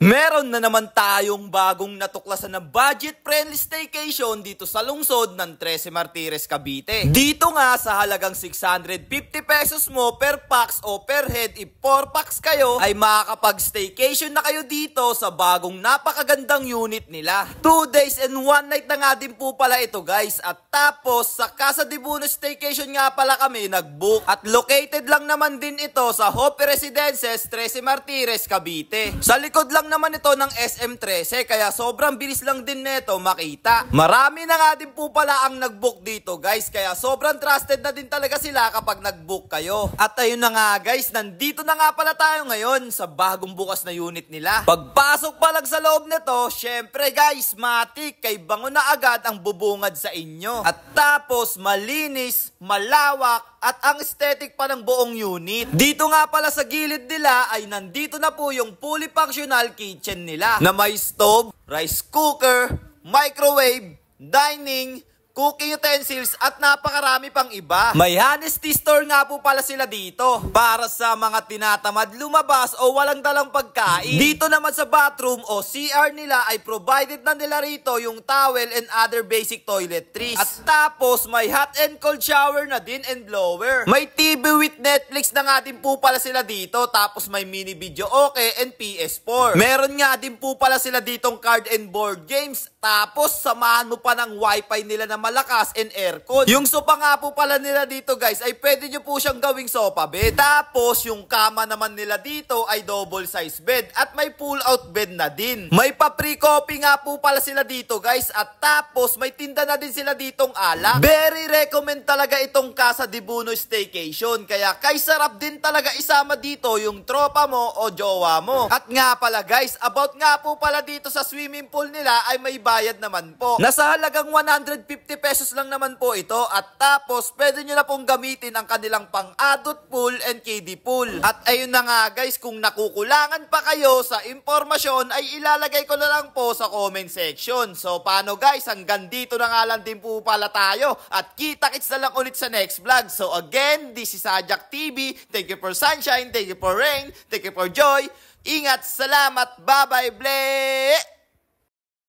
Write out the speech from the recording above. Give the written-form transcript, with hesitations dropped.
Meron na naman tayong bagong natuklasan na budget-friendly staycation dito sa lungsod ng Trece Martires, Cavite. Dito nga sa halagang 650 pesos mo per pax o per head, if 4 pax kayo, ay makakapag-staycation na kayo dito sa bagong napakagandang unit nila. 2 days and 1 night na nga din po pala ito guys. At tapos sa Casa de Buno Staycation nga pala kami nag-book. At located lang naman din ito sa Hope Residences, Trece Martires, Cavite. Sa likod lang naman ito ng SM13, kaya sobrang bilis lang din neto makita. Marami na nga din po pala ang nag-book dito guys, kaya sobrang trusted na din talaga sila kapag nag-book kayo. At ayun na nga guys, nandito na nga pala tayo ngayon sa bagong bukas na unit nila. Pagpasok pa lang sa loob nito, syempre guys, matik kay bango na agad ang bubungad sa inyo. At tapos malinis, malawak, at ang aesthetic pa ng buong unit. Dito nga pala sa gilid nila ay nandito na po yung fully functional kitchen nila na may stove, rice cooker, microwave, dining, cooking utensils at napakarami pang iba. May honesty store nga po pala sila dito para sa mga tinatamad lumabas o walang dalang pagkain. Dito naman sa bathroom o CR nila ay provided na nila rito yung towel and other basic toiletries. At tapos may hot and cold shower na din and blower. May TV with Netflix na nga din po pala sila dito, tapos may mini video okay and PS4. Meron nga din po pala sila ditong card and board games. Tapos samahan mo pa ng wifi nila na malakas and aircon. Yung sofa nga po pala nila dito guys ay pwede nyo po siyang gawing sofa bed. Tapos yung kama naman nila dito ay double size bed at may pull out bed na din. May pa pre coffee nga po pala sila dito guys. At tapos may tinda na din sila ditong alak. Very recommend talaga itong Casa de Buno Staycation. Kaya kay sarap din talaga isama dito yung tropa mo o jowa mo. At nga pala guys, about nga po pala dito sa swimming pool nila ay may bayad naman po. Nasa halagang 150 pesos lang naman po ito. At tapos pwede nyo na pong gamitin ang kanilang pang-adult pool and kiddie pool. At ayun na nga guys, kung nakukulangan pa kayo sa impormasyon ay ilalagay ko na lang po sa comment section. So paano guys, hanggang dito na nga lang din po pala tayo. At kita-kits na lang ulit sa next vlog. So again, this is Ajak TV. Thank you for sunshine, thank you for rain, thank you for joy. Ingat, salamat, bye-bye, ble!